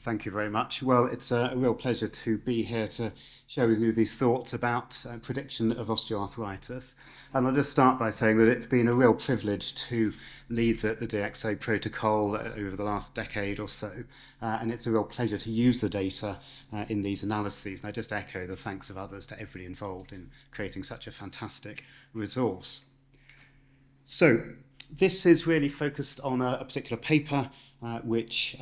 Thank you very much. Well, it's a real pleasure to be here to share with you these thoughts about prediction of osteoarthritis. And I'll just start by saying that it's been a real privilege to lead the DXA protocol over the last decade or so. And it's a real pleasure to use the data in these analyses. And I just echo the thanks of others to everybody involved in creating such a fantastic resource. So this is really focused on a particular paper which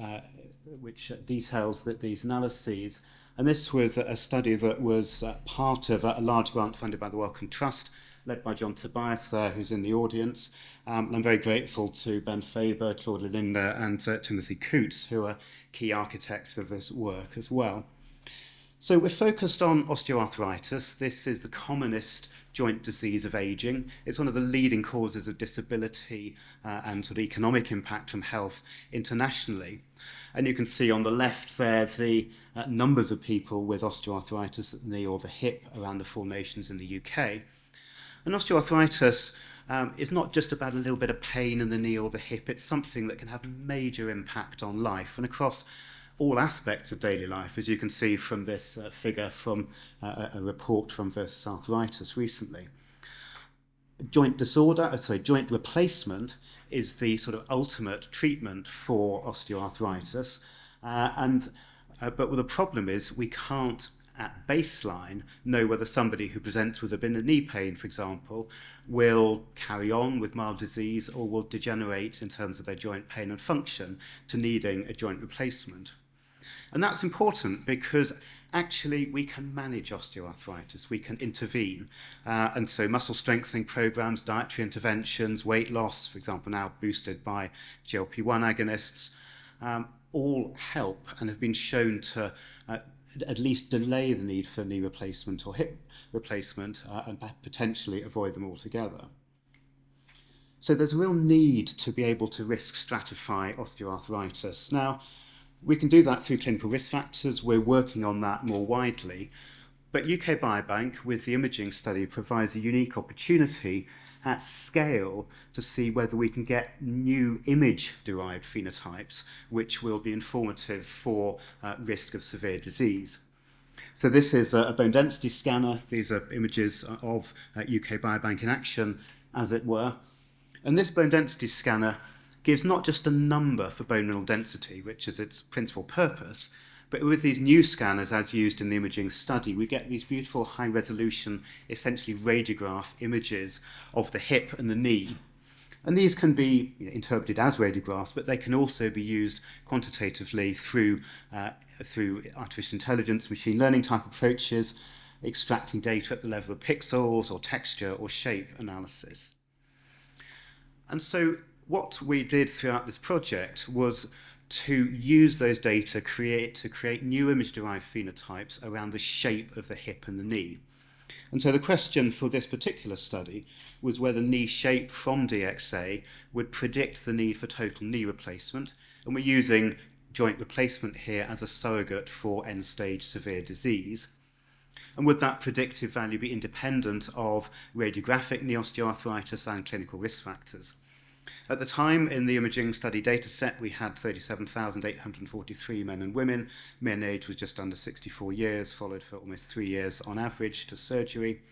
details these analyses. And this was a study that was part of a large grant funded by the Wellcome Trust, led by John Tobias there, who's in the audience. And I'm very grateful to Ben Faber, Claude Linda, and Timothy Coots, who are key architects of this work as well. So we're focused on osteoarthritis. This is the commonest joint disease of aging. It's one of the leading causes of disability and sort of economic impact from health internationally. And you can see on the left there the numbers of people with osteoarthritis at the knee or the hip around the 4 nations in the UK. And osteoarthritis is not just about a little bit of pain in the knee or the hip. It's something that can have major impact on life and across all aspects of daily life, as you can see from this figure from a report from Versus Arthritis recently. Joint replacement is the sort of ultimate treatment for osteoarthritis, but the problem is we can't at baseline know whether somebody who presents with a bit of knee pain, for example, will carry on with mild disease or will degenerate in terms of their joint pain and function to needing a joint replacement. And that's important because actually we can manage osteoarthritis, we can intervene. And so muscle strengthening programs, dietary interventions, weight loss, for example, now boosted by GLP-1 agonists, all help and have been shown to at least delay the need for knee replacement or hip replacement and potentially avoid them altogether. So there's a real need to be able to risk stratify osteoarthritis. Now, we can do that through clinical risk factors. We're working on that more widely. But UK Biobank, with the imaging study, provides a unique opportunity at scale to see whether we can get new image-derived phenotypes, which will be informative for risk of severe disease. So this is a bone density scanner. These are images of UK Biobank in action, as it were. And this bone density scanner gives not just a number for bone mineral density, which is its principal purpose, but with these new scanners, as used in the imaging study, we get these beautiful high-resolution, essentially radiograph images of the hip and the knee. And these can be interpreted as radiographs, but they can also be used quantitatively through artificial intelligence, machine learning type approaches, extracting data at the level of pixels or texture or shape analysis. And so what we did throughout this project was to use those data to create new image-derived phenotypes around the shape of the hip and the knee. And so the question for this particular study was whether knee shape from DXA would predict the need for total knee replacement. And we're using joint replacement here as a surrogate for end-stage severe disease. And would that predictive value be independent of radiographic knee osteoarthritis and clinical risk factors? At the time, in the imaging study data set, we had 37,843 men and women. Mean age was just under 64 years, followed for almost 3 years on average to surgery.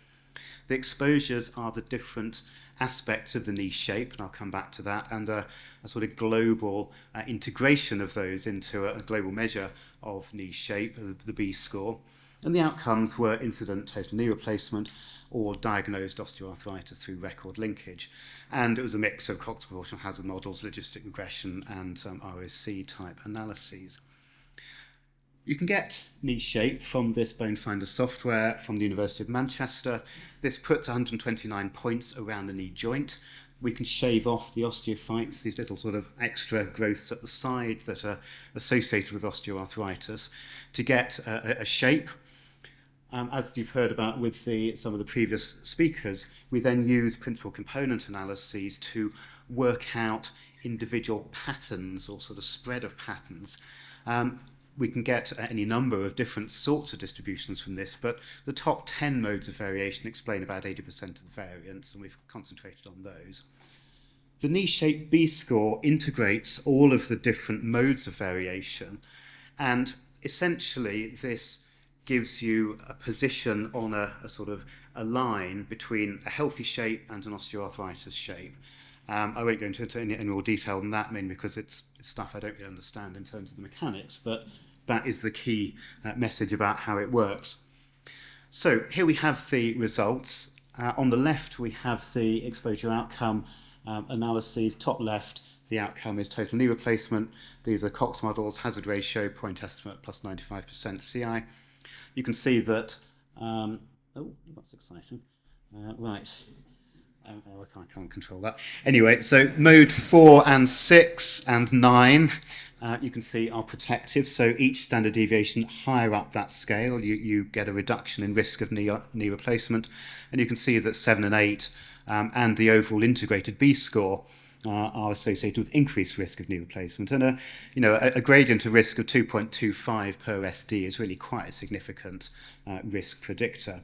The exposures are the different aspects of the knee shape, and I'll come back to that, and a sort of global integration of those into a global measure of knee shape, the B-score. And the outcomes were incident total knee replacement or diagnosed osteoarthritis through record linkage. And it was a mix of Cox proportional hazard models, logistic regression, and ROC type analyses. You can get knee shape from this bone finder software from the University of Manchester. This puts 129 points around the knee joint. We can shave off the osteophytes, these little sort of extra growths at the side that are associated with osteoarthritis, to get a shape. As you've heard about with some of the previous speakers, we then use principal component analyses to work out individual patterns or sort of spread of patterns. We can get any number of different sorts of distributions from this, but the top 10 modes of variation explain about 80% of the variance, and we've concentrated on those. The knee shape B-score integrates all of the different modes of variation And essentially, this gives you a position on a sort of a line between a healthy shape and an osteoarthritis shape. I won't go into any more detail than that, mainly because it's stuff I don't really understand in terms of the mechanics, but that is the key message about how it works. So here we have the results. On the left, we have the exposure outcome analyses. Top left, the outcome is total knee replacement. These are Cox models, hazard ratio, point estimate, plus 95% CI. You can see that, oh, that's exciting. Right. I can't control that. Anyway, so mode 4 and 6 and 9, you can see are protective. So each standard deviation higher up that scale, you get a reduction in risk of knee replacement. And you can see that 7 and 8 and the overall integrated B score are associated with increased risk of knee replacement. And a gradient of risk of 2.25 per SD is really quite a significant risk predictor.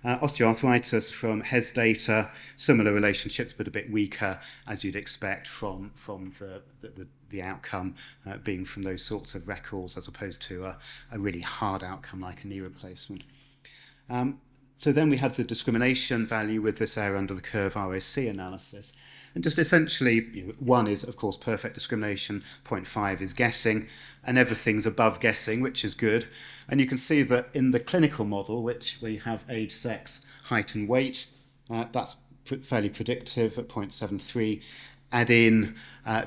Osteoarthritis from HES data, similar relationships but a bit weaker, as you'd expect from the outcome being from those sorts of records, as opposed to a really hard outcome like a knee replacement. So then we have the discrimination value with this area under the curve ROC analysis. And just essentially, 1 is, of course, perfect discrimination, 0.5 is guessing, and everything's above guessing, which is good. And you can see that in the clinical model, which we have age, sex, height, and weight, that's fairly predictive at 0.73. Add in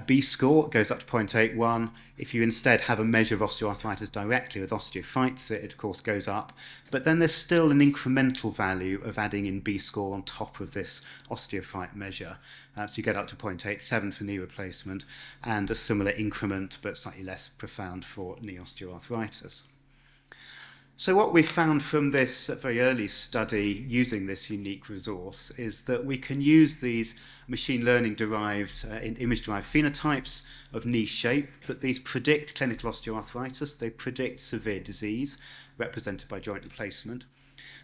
B score, it goes up to 0.81. If you instead have a measure of osteoarthritis directly with osteophytes, it of course goes up. But then there's still an incremental value of adding in B score on top of this osteophyte measure. So you get up to 0.87 for knee replacement, and a similar increment, but slightly less profound, for knee osteoarthritis. So what we found from this very early study using this unique resource is that we can use these machine learning derived, image-derived phenotypes of knee shape, that these predict clinical osteoarthritis, they predict severe disease represented by joint replacement.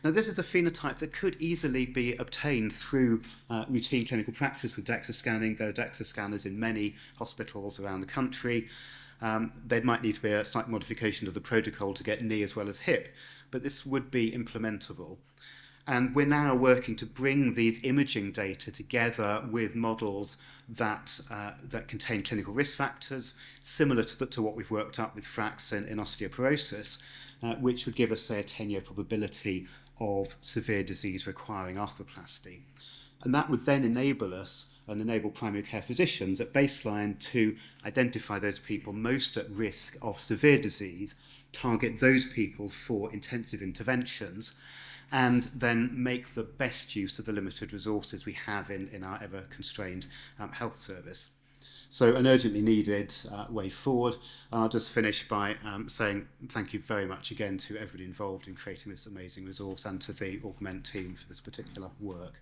Now this is a phenotype that could easily be obtained through routine clinical practice with DEXA scanning. There are DEXA scanners in many hospitals around the country. There might need to be a slight modification of the protocol to get knee as well as hip, but this would be implementable. And we're now working to bring these imaging data together with models that contain clinical risk factors, similar to what we've worked up with FRAX in osteoporosis, which would give us, say, a 10-year probability of severe disease requiring arthroplasty. And that would then enable us and enable primary care physicians at baseline to identify those people most at risk of severe disease, target those people for intensive interventions, and then make the best use of the limited resources we have in our ever-constrained health service. So an urgently needed way forward. I'll just finish by saying thank you very much again to everybody involved in creating this amazing resource, and to the Augment team for this particular work.